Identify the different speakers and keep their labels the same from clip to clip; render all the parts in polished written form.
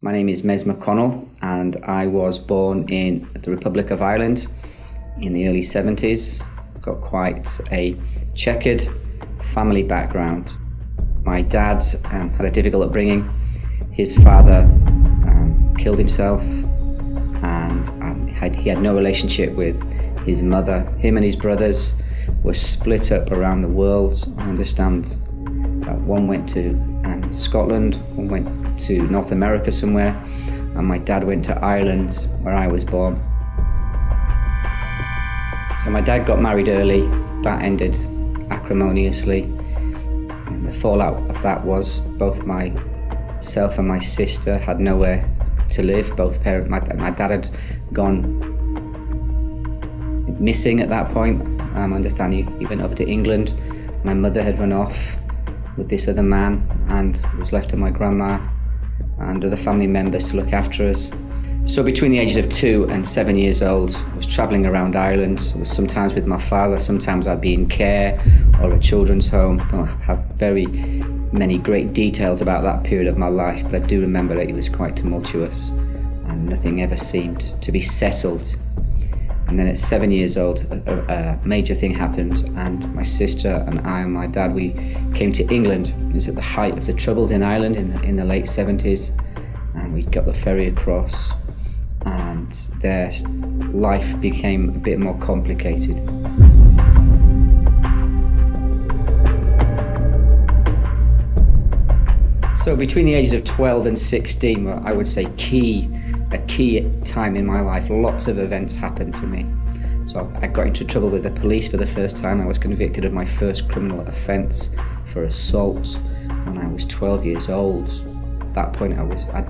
Speaker 1: My name is Mez McConnell and I was born in the Republic of Ireland in the early 70s. I've got quite a checkered family background. My dad had a difficult upbringing. His father killed himself and he had no relationship with his mother. Him and his brothers were split up around the world. I understand one went to Scotland, one went to North America somewhere, and my dad went to Ireland, where I was born. So my dad got married early. That ended acrimoniously. And the fallout of that was both myself and my sister had nowhere to live. Both parents, my dad had gone missing at that point. I understand he went over to England. My mother had run off with this other man and was left to my grandma and other family members to look after us. So between the ages of 2 and 7 years old, I was travelling around Ireland. I was sometimes with my father, sometimes I'd be in care or a children's home. I don't have very many great details about that period of my life, but I do remember that it was quite tumultuous and nothing ever seemed to be settled. And then at 7 years old, a major thing happened, and my sister and I and my dad, we came to England. It was at the height of the Troubles in Ireland in the late 70s, and we got the ferry across, and their life became a bit more complicated. So between the ages of 12 and 16, I would say a key time in my life, lots of events happened to me. So I got into trouble with the police for the first time. I was convicted of my first criminal offence for assault when I was 12 years old. At that point I'd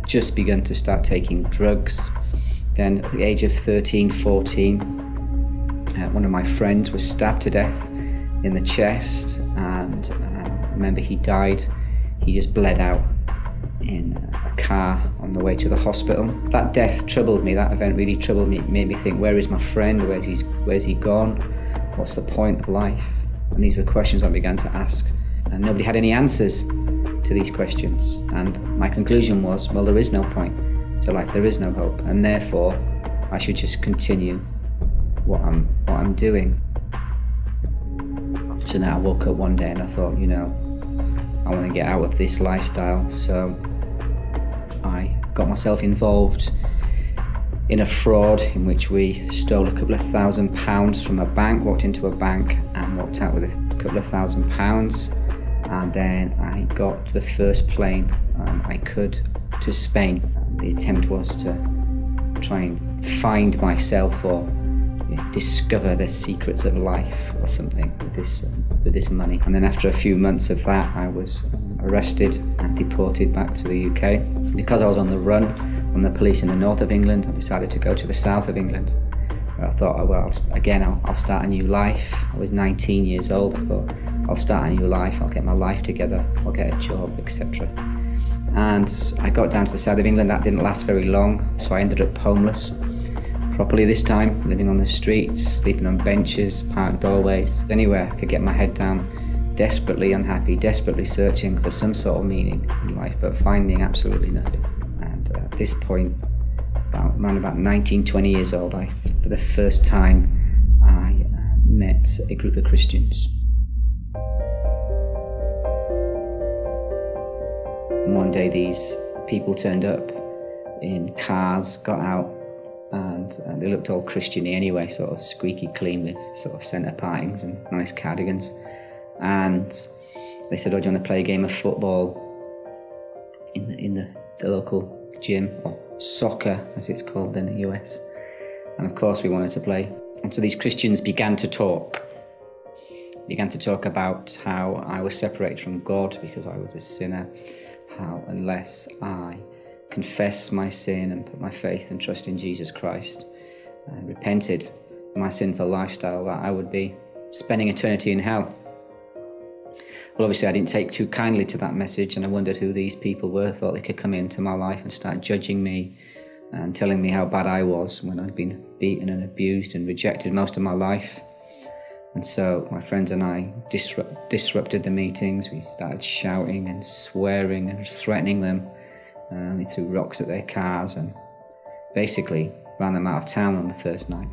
Speaker 1: just begun to start taking drugs. Then at the age of 13, 14, one of my friends was stabbed to death in the chest, and I remember he died. He just bled out in a car on the way to the hospital. That death troubled me. That event really troubled me. It made me think, where is my friend? Where's he gone? What's the point of life? And these were questions I began to ask, and nobody had any answers to these questions. And my conclusion was, well, there is no point to life. There is no hope, and therefore I should just continue what I'm doing. So now I woke up one day and I thought, I want to get out of this lifestyle. So I got myself involved in a fraud in which we stole a couple of £1,000 from a bank, walked into a bank and walked out with a couple of £1,000. And then I got the first plane I could to Spain. The attempt was to try and find myself or discover the secrets of life or something with this money. And then after a few months of that, I was arrested and deported back to the UK. Because I was on the run from the police in the north of England, I decided to go to the south of England, where I thought, I'll start a new life. I was 19 years old. I thought, I'll start a new life, I'll get my life together, I'll get a job, etc. And I got down to the south of England. That didn't last very long, so I ended up homeless. Properly this time, living on the streets, sleeping on benches, parked doorways, anywhere I could get my head down, desperately unhappy, desperately searching for some sort of meaning in life, but finding absolutely nothing. And at this point, around about 19, 20 years old, for the first time, I met a group of Christians. And one day these people turned up in cars, got out, and they looked all Christian-y anyway, sort of squeaky clean with sort of centre partings and nice cardigans. And they said, do you want to play a game of football in the local gym, or soccer as it's called in the US? And of course we wanted to play. And so these Christians began to talk about how I was separated from God because I was a sinner, how unless I confessed my sin and put my faith and trust in Jesus Christ and repented of my sinful lifestyle, that I would be spending eternity in hell. Well, obviously I didn't take too kindly to that message, and I wondered who these people were. Thought they could come into my life and start judging me and telling me how bad I was when I'd been beaten and abused and rejected most of my life. And so my friends and I disrupted the meetings. We started shouting and swearing and threatening them They threw rocks at their cars and basically ran them out of town on the first night.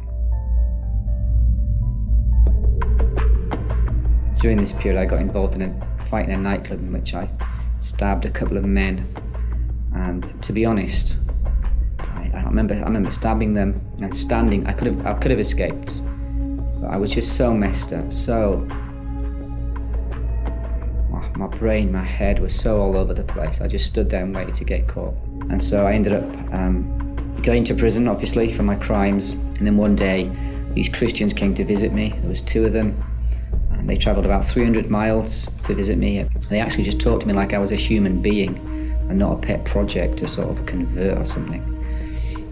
Speaker 1: During this period, I got involved in a fight in a nightclub in which I stabbed a couple of men. And to be honest, I remember stabbing them and standing. I could have escaped, but I was just so messed up. My brain, my head was so all over the place. I just stood there and waited to get caught. And so I ended up going to prison, obviously, for my crimes. And then one day, these Christians came to visit me. There was 2 of them. And they travelled about 300 miles to visit me. They actually just talked to me like I was a human being and not a pet project to sort of convert or something.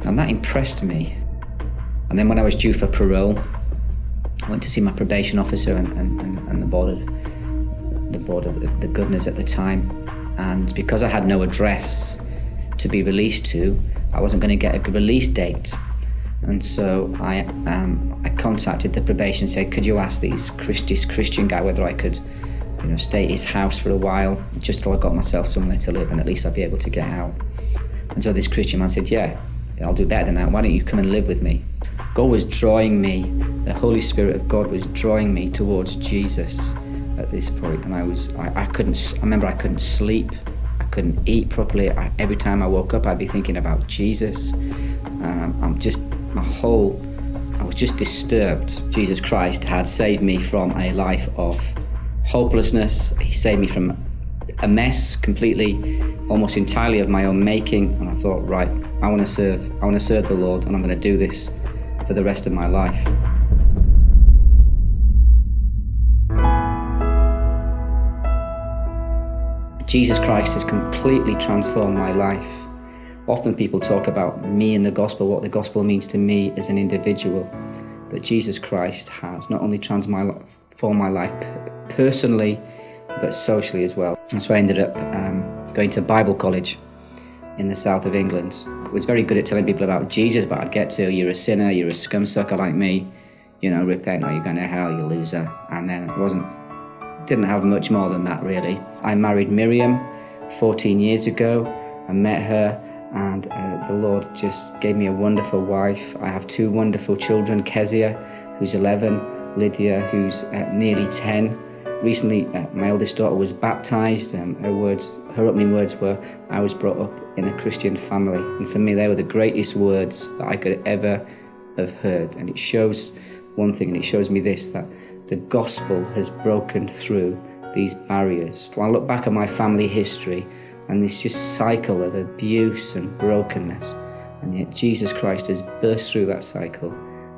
Speaker 1: And that impressed me. And then when I was due for parole, I went to see my probation officer and the board of the governors at the time. And because I had no address to be released to, I wasn't going to get a release date. And so I contacted the probation and said, could you ask this Christian guy whether I could, stay at his house for a while, just till I got myself somewhere to live and at least I'd be able to get out. And so this Christian man said, yeah, I'll do better than that. Why don't you come and live with me? God was drawing me, the Holy Spirit of God was drawing me towards Jesus at this point. And I couldn't sleep. I couldn't eat properly. Every time I woke up, I'd be thinking about Jesus. I was just disturbed. Jesus Christ had saved me from a life of hopelessness. He saved me from a mess completely, almost entirely of my own making. And I thought, right, I want to serve the Lord, and I'm going to do this for the rest of my life. Jesus Christ has completely transformed my life. Often people talk about me and the gospel, what the gospel means to me as an individual. But Jesus Christ has not only transformed my life personally, but socially as well. And so I ended up going to Bible college in the south of England. I was very good at telling people about Jesus, but I'd get to, you're a sinner, you're a scumsucker like me, repent or you're going to hell, you loser. And then didn't have much more than that, really. I married Miriam 14 years ago. I met her, and the Lord just gave me a wonderful wife. I have 2 wonderful children, Kezia, who's 11, Lydia, who's nearly 10. Recently, my eldest daughter was baptized. Her opening words were, I was brought up in a Christian family. And for me, they were the greatest words that I could ever have heard. And it shows one thing, and it shows me this, that the gospel has broken through these barriers. When I look back at my family history and this just cycle of abuse and brokenness, and yet Jesus Christ has burst through that cycle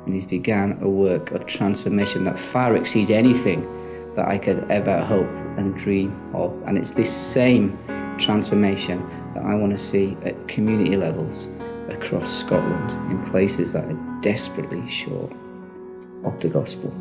Speaker 1: and he's began a work of transformation that far exceeds anything that I could ever hope and dream of. And it's this same transformation that I want to see at community levels across Scotland, in places that are desperately short of the gospel.